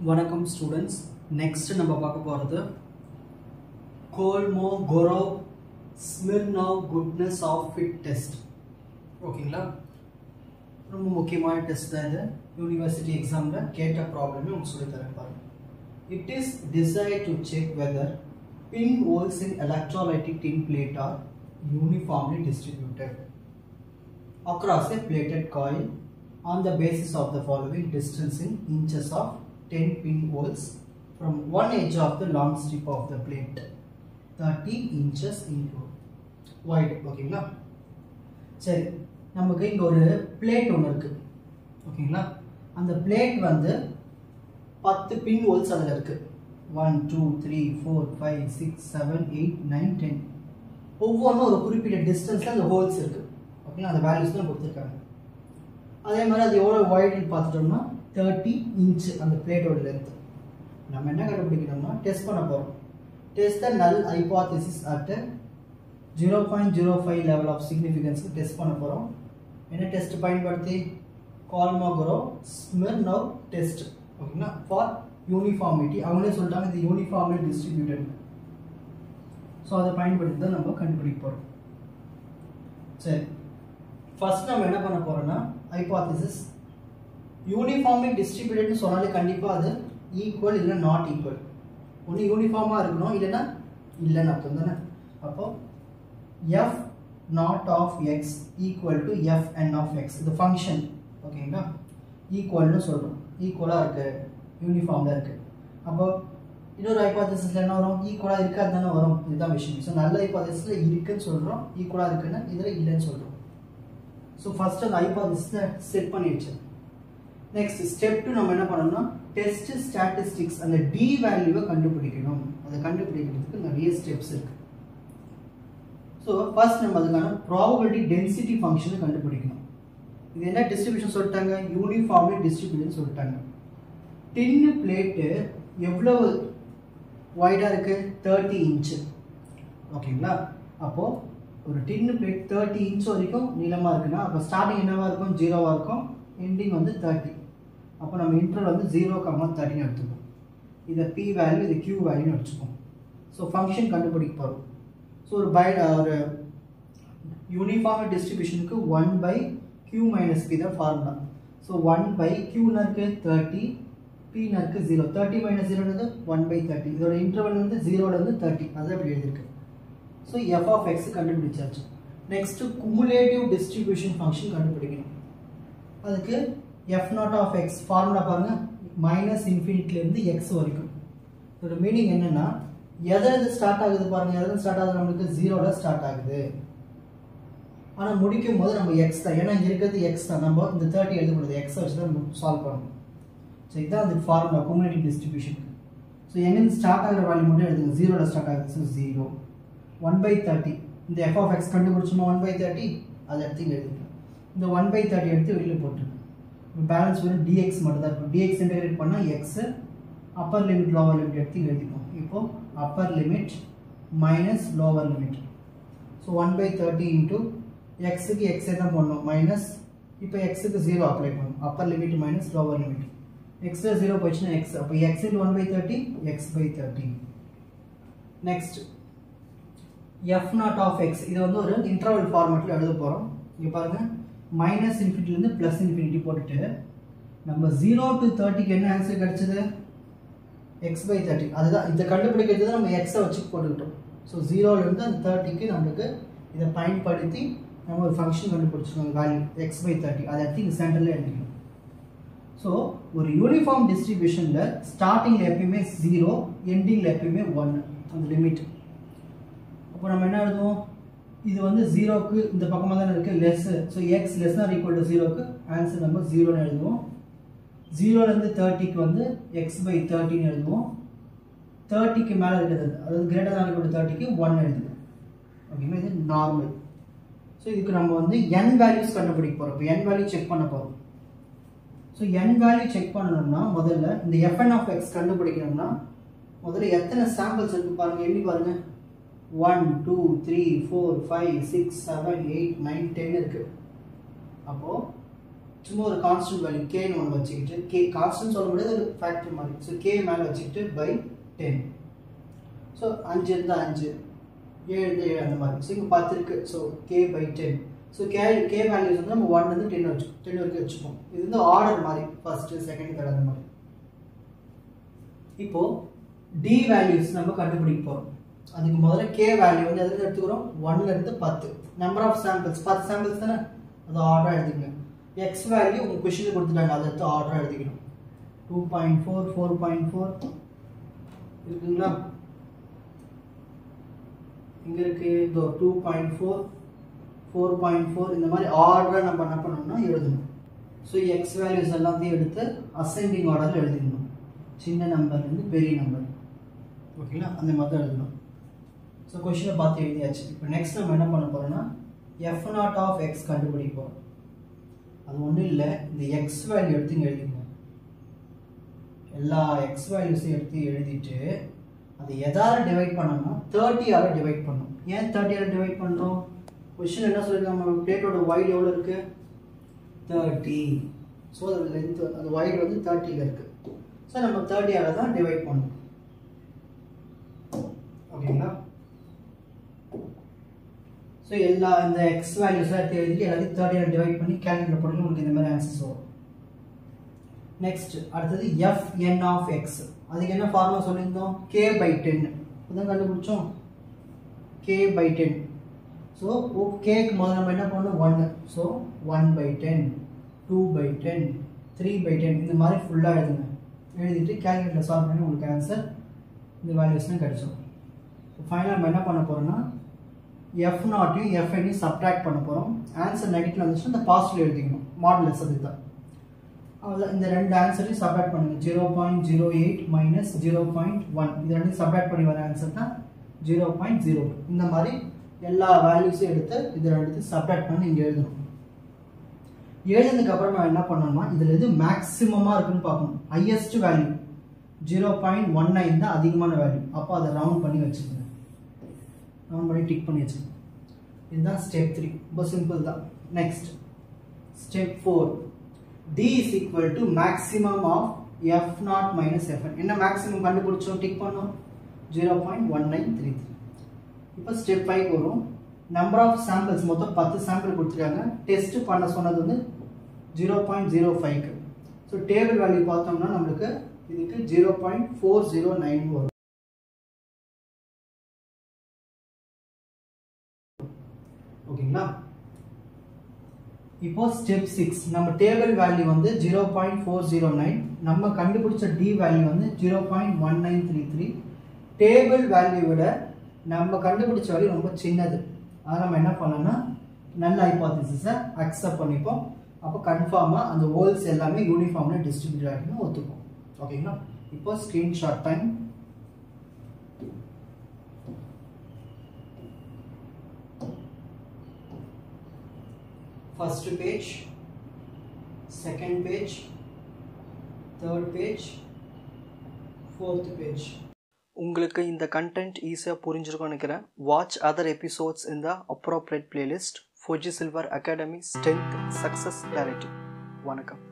வணக்கம் students. Next நம்ம பார்க்க போகிறது Kolmogorov Smirnov goodness of fit test. ஓகேங்களா, ரொம்ப முக்கியமான டெஸ்ட் தான் இது. யூனிவர்சிட்டி எக்ஸாமில் கேட்ட ப்ராப்ளமே உங்களுக்கு சொல்லி தரேன் பாருங்க. It is desired to check whether pin holes in electrolytic tin plate are uniformly distributed across a plated coil on the basis of the following distance in inches of 10 pin holes from one edge of the long strip of the plate, 30 inches into wide. ஓகேங்களா, சரி, நமக்கு இங்க ஒரு plate ஒன்று இருக்கு. ஓகேங்களா, அந்த plate வந்து 10 பின் ஹோல்ஸ் அதில் இருக்கு. 1 2 3 4 5 6 7 8 9 10 ஒவ்வொன்றும் ஒரு குறிப்பிட்ட டிஸ்டன்ஸ்ல அந்த ஹோல்ஸ் இருக்கு. ஓகேங்களா, அந்த வேல்யூஸ் தான் கொடுத்துருக்காங்க. அதே மாதிரி அது எவ்வளோ வைடுன்னு பார்த்துட்டோம்னா 30 இன்ச் அந்த பிளேட்டோட லென்த். நம்ம என்ன கண்டுபிடிக்கணும்னா டெஸ்ட் பண்ண போகிறோம். Test the null hypothesis at 0.05 level of significance test பண்ண போகிறோம். என்ன டெஸ்ட் பயன்படுத்தி? Kolmogorov Smirnov test. ஓகேங்களா, ஃபார் யூனிஃபார்மிட்டி. அவங்களே சொல்லிட்டாங்க இது யூனிஃபார்ம்லி டிஸ்ட்ரிபியூட்டட். ஸோ அதை பயன்படுத்தி தான் நம்ம கண்டுபிடிக்க போகிறோம். சரி, ஃபர்ஸ்ட் நம்ம என்ன பண்ண போகிறோம்னா ஹைபோதேசிஸ் யூனிஃபார்ம்லி டிஸ்ட்ரிபியூட்டட்னு சொன்னாலே கண்டிப்பாக அது ஈக்குவல் இல்லை நாட் ஈக்குவல். ஒன்று யூனிஃபார்மாக இருக்கணும், இல்லைன்னா இல்லைன்னு அர்த்தம் தானே. அப்போது F naught of X equal to F N of X, இது ஃபங்க்ஷன். ஓகேங்களா, ஈக்குவல்னு சொல்கிறோம். ஈக்குவலாக இருக்குது, யூனிஃபார்மில் இருக்குது. அப்போ இன்னொரு ஹைபோதேசிஸில் என்ன வரும்? ஈக்குவலாக இருக்காது தானே வரும். இதுதான் விஷயம். ஸோ நல்ல ஹைபோதேசிஸில் இருக்குன்னு சொல்கிறோம், ஈக்குவலாக இருக்குன்னு இதில் இல்லைன்னு சொல்கிறோம். ஸோ ஃபர்ஸ்ட் அந்த ஹைபோதேசிஸை செட் பண்ணி வச்சு நெக்ஸ்ட் ஸ்டெப் 2 நம்ம என்ன பண்ணணும்னா டெஸ்ட் ஸ்டாட்டிஸ்டிக்ஸ், அந்த டி வேல்யூவை கண்டுபிடிக்கணும். அதை கண்டுபிடிக்கிறதுக்கு நிறைய ஸ்டெப்ஸ் இருக்கு. ஸோ ஃபர்ஸ்ட் நம்ம அதுக்கான ப்ராபபிலிட்டி டென்சிட்டி ஃபங்க்ஷனை கண்டுபிடிக்கணும். இது என்ன டிஸ்ட்ரிபியூஷன் சொல்லிட்டாங்க? யூனிஃபார்ம்லி டிஸ்ட்ரிபியூஷன் சொல்லிட்டாங்க. டின்னு பிளேட்டு எவ்வளவு வைடாக இருக்கு? 30 இன்ச்சு. ஓகேங்களா, அப்போது ஒரு டின்னு பிளேட் 30 இன்ச் வரைக்கும் நீளமாக இருக்குன்னா அப்போ ஸ்டார்டிங் என்னவாக இருக்கும்? 0வாக இருக்கும். எண்டிங் வந்து 30. அப்போ நம்ம இன்டர்வல் வந்து 0,30 எடுத்துப்போம். இதை பி வேல்யூ, இது கியூ வேல்யூன்னு வச்சுப்போம். ஸோ ஃபங்க்ஷன் கண்டுபிடிக்க போகிறோம். ஸோ ஒரு யூனிஃபார்ம் டிஸ்ட்ரிபியூஷனுக்கு 1/q - p தான் ஃபார்முலா. ஸோ 1/qன்னு இருக்கு 30, pன்னு இருக்கு 0. 30 - 0ன்றது 1/30. இதோட இன்டர்வல் வந்து 0லேருந்து 30. அதான் இப்படி எழுதிருக்கு. ஸோ எஃப் ஆஃப் எக்ஸ் கண்டுபிடிச்சாச்சு. நெக்ஸ்ட் குமுலேட்டிவ் டிஸ்ட்ரிபியூஷன் ஃபங்க்ஷன் கண்டுபிடிக்கணும். அதுக்கு F naught of X formula பாருங்க, -∞ எக்ஸ் வரைக்கும். இதோட மீனிங் என்னன்னா எது ஸ்டார்ட் ஆகுது பாருங்க, எது ஸ்டார்ட் ஆகுது? நம்மளுக்கு 0ல ஸ்டார்ட் ஆகுது. ஆனால் முடிக்கும் போது நம்ம எக்ஸ் தான், ஏன்னா இங்கே இருக்கிறது எக்ஸ் தான். நம்ம இந்த 30 எழுதக்கூடாது, எக்ஸை வச்சு தான் நம்ம சால்வ் பண்ணணும். ஸோ இதுதான் அந்த ஃபார்முலா குமுலேட்டிவ் டிஸ்ட்ரிபியூஷனுக்கு. ஸோ எங்கேருந்து ஸ்டார்ட் ஆகிற வேல்யூ மட்டும் எழுதுங்க. 0ல ஸ்டார்ட் ஆகுது. ஸோ 0 1/30. இந்த எஃப் ஆஃப் எக்ஸ் கண்டுபிடிச்சோமா 1/30, அதை எடுத்து இங்கே எழுதிக்கலாம். இந்த 1/30 எடுத்து வெளியில் போட்டுருங்க. பேலன்ஸ் வந்து dx மட்டும் தான் இருக்கும். dx இன்டெகிரேட் பண்ணால் X, upper limit lower limit எடுத்து இங்கே எழுதிப்போம். இப்போ Appar limit minus lower limit. So 1/30 into எக்ஸுக்கு எக்ஸே தான் போடணும் மைனஸ். இப்போ எக்ஸுக்கு 0 அப்ளை பண்ணணும். Upper limit minus lower limit. எக்ஸில் 0 போயிடுச்சுன்னா எக்ஸ். அப்போ X into 1/30 x/30. Next F naught of X, இது வந்து ஒரு இன்டர்வல் ஃபார்மேட்டில் எழுத போகிறோம். இங்கே பாருங்கள், -∞ +∞ போட்டுட்டு நம்ம 0 to 30க்கு என்ன ஆன்சர் கிடைச்சது? x/30. அதுதான் இதை கண்டுபிடிக்கிறது தான் நம்ம எக்ஸை வச்சு போட்டுக்கிட்டோம். ஸோ 0லேருந்து அந்த 30க்கு நம்மளுக்கு இதை பயன்படுத்தி நம்ம ஒரு ஃபங்க்ஷன் கண்டுபிடிச்சிருக்கோம், வேல்யூ x/30. அதை எடுத்து இந்த சென்டரில் எழுதிக்கணும். ஸோ ஒரு யூனிஃபார்ம் டிஸ்ட்ரிபியூஷனில் ஸ்டார்டிங்கில் எப்பயுமே 0, எண்டிங்கில் எப்பயுமே 1 அந்த லிமிட். அப்போ நம்ம என்ன எழுதுவோம்? இது வந்து 0க்கு இந்த பக்கமாக தானே இருக்குது, லெஸ். ஸோ எக்ஸ் < 0க்கு ஆன்சர் நம்ம 0ன்னு எழுதுவோம். 0லேருந்து 30க்கு வந்து x/30ன்னு எழுதுவோம். 30க்கு மேலே இருக்கிறது, அதாவது > 30க்கு 1 எழுதுவோம். ஓகேங்களா, இது நார்மல். ஸோ இதுக்கு நம்ம வந்து n வேல்யூஸ் கண்டுபிடிக்க போகிறோம். இப்போ n வேல்யூ செக் பண்ண போகிறோம். ஸோ n வேல்யூ செக் பண்ணணும்னா முதல்ல இந்த fn ஆஃப் எக்ஸ் கண்டுபிடிக்கணும்னா முதல்ல எத்தனை சாம்பிள்ஸ் இருக்கு பாருங்க, எண்ணி பாருங்க. 1 2 3 4 5 6 7 8 9 10 இருக்கு. அப்போ சும்மா ஒரு கான்ஸ்டன்ட் வேல்யூ கேன்னு ஒன்று வச்சுக்கிட்டு கே கான்ஸ்டன்ட் சொல்ல முடியாது ஒரு ஃபேக்டர் மாதிரி. ஸோ கே மேலே வச்சுக்கிட்டு பை 10. ஸோ 5 இருந்தால் 5, 7 இருந்தால் 7 அந்த மாதிரி. ஸோ இங்கே 10 இருக்குது. So K by 10. So K values வந்து நம்ம 1 வந்து 10 வரைக்கும் வச்சுப்போம். இது வந்து ஆர்டர் மாதிரி, ஃபர்ஸ்ட்டு செகண்ட் தேர்ட் அந்த மாதிரி. இப்போது டி வேல்யூஸ் நம்ம கண்டுபிடிக்க போகிறோம். அதுக்கு முதல்ல கே வேல்யூ வந்து எதுக்கு எடுத்துக்கிறோம், 1லேருந்து 10. நம்பர் ஆஃப் சாம்பிள்ஸ் 10 சாம்பிள்ஸ் தானே, அது ஆர்டராக எழுதிக்கங்க. எக்ஸ் வேல்யூ உங்கள் கொஷினில் கொடுத்துட்டாங்க, அதை எடுத்து ஆர்டராக எழுதிக்கணும். 2.4, 4.4 இருக்குங்களா, இங்கே இருக்குது. இதோ 2.4, 4.4 இந்த மாதிரி ஆர்டராக நம்ம என்ன பண்ணணும்னா எழுதணும். ஸோ எக்ஸ் வேல்யூஸ் எல்லாத்தையும் எடுத்து அசெண்டிங் ஆர்டரில் எழுதிக்கணும். சின்ன நம்பர்லேருந்து பெரிய நம்பர், ஓகேங்களா, அந்த மாதிரி தான் எழுதணும். ஸோ கொஷினை பார்த்து எழுதியாச்சு. இப்போ நெக்ஸ்ட் நம்ம என்ன பண்ண போகிறோம்னா f0 ஆஃப் எக்ஸ் கண்டுபிடிக்க போகிறோம். அது ஒன்றும் இல்லை, இந்த எக்ஸ் வேல்யூ எடுத்து இங்கே எழுதிக்கணும். எல்லா எக்ஸ் வேல்யூஸையும் எடுத்து எழுதிட்டு அது எதால் டிவைட் பண்ணோம்னா 30ஆல் டிவைட் பண்ணணும். ஏன் 30ஆல் டிவைட் பண்ணுறோம், கொஷின் என்ன சொல்லியிருக்காங்க, நம்ம பிளேட்டோட வைடு எவ்வளோ இருக்குது, 30. ஸோ அது லென்த், அது வைடு வந்து 30ல் இருக்குது. ஸோ நம்ம 30ஆல் தான் டிவைட் பண்ணணும், ஓகேங்களா. ஸோ எல்லா இந்த எக்ஸ் வேல்யூஸாக எடுத்து எழுதி எல்லாத்தையும் 30ஆல் டிவைட் பண்ணி கேல்குலேட் பண்ணி உங்களுக்கு இந்த மாதிரி ஆன்சர்ஸ் வரும். நெக்ஸ்ட் அடுத்தது fn ஆஃப் எக்ஸ். அதுக்கு என்ன ஃபார்முலா சொல்லியிருந்தோம், k பை 10. அதான் கண்டுபிடிச்சோம், k பை 10. ஸோ கேக்கு முதல்ல நம்ம என்ன பண்ணணும், 1. ஸோ 1 பை 10, 2 பை 10, 3 பை 10 இந்த மாதிரி ஃபுல்லாக எழுதுங்க. எழுதிட்டு கேல்குலேட்டர் சால்வ் பண்ணி உங்களுக்கு ஆன்சர் இந்த வேல்யூஸ்லாம் கிடைச்சிடும். ஃபைனலாக நம்ம என்ன பண்ண போகிறோம்னா f0யும் fnயும் சப்ட்ராக்ட் பண்ண போகிறோம். ஆன்சர் நெகட்டிவ் வந்துச்சுன்னா இந்த பாசிட்டிவ் எழுதிக்கணும், மாடுலஸ் அதுக்கு தான். அவ்வளோ இந்த ரெண்டு ஆன்சரையும் சப்ட்ராக்ட் பண்ணுங்க. 0.08 மைனஸ் 0.1 இது ரெண்டையும் சப்ட்ராக்ட் பண்ணி வர ஆன்சர் தான் 0.02. இந்த மாதிரி எல்லா வேல்யூஸையும் எடுத்து இது ரெண்டுத்தையும் சப்ட்ராக்ட் பண்ணி இங்கே எழுதணும். எழுதுனதுக்கு அப்புறம் நான் என்ன பண்ணணும்னா இதில் எது மேக்ஸிமமாக இருக்குன்னு பார்க்கணும். ஹையஸ்ட் வேல்யூ 0.19 தான் அதிகமான வேல்யூ, அப்போ அதை ரவுண்ட் பண்ணி வச்சுக்கோங்க. ரவுண்ட் பண்ணி டிக் பண்ணி வச்சுக்கோங்க. இதுதான் ஸ்டெப் 3, ரொம்ப சிம்பிள் தான். Next step 4, d is equal to maximum of f0 minus fn. என்ன மேக்ஸிமம் கண்டுபிடிச்சோம், டிக் பண்ணோம், 0.1933. இப்போ ஸ்டெப் 5 வரும். நம்பர் ஆஃப் சாம்பிள்ஸ் மொத்தம் 10 சாம்பிள் கொடுத்துருக்காங்க. டெஸ்ட் பண்ண சொன்னது வந்து 0.05க்கு. ஸோ டேபிள் வேல்யூ பார்த்தோம்னா நம்மளுக்கு இதுக்கு 0.409 வரும், ஓகேங்களா. இப்போ ஸ்டெப் 6, நம்ம டேபிள் வேல்யூ வந்து 0.409, நம்ம கண்டுபிடிச்ச டி வேல்யூ வந்து 0.1933. டேபிள் வேல்யூ விட நம்ம கண்டுபிடிச்ச வேல்யூ ரொம்ப சின்னது. அதை நம்ம என்ன பண்ணோம்னா நல் ஹைபோதீசிஸை அக்செப்ட் பண்ணிப்போம். அப்போ கன்ஃபார்மாக அந்த ஹோல்ஸ் எல்லாமே யூனிஃபார்மில் டிஸ்ட்ரிபியூட் ஆகிடுன்னு ஒத்துப்போம், ஓகேங்களா. இப்போ screenshot time. First page, second page, third page, fourth page. உங்களுக்கு இந்த கண்டென்ட் ஈஸியாக புரிஞ்சிருக்கும்னு நினைக்கிறேன். வாட்ச் அதர் எபிசோட்ஸ் இன் த appropriate playlist. Fuji silver academy strength success clarity. வணக்கம்.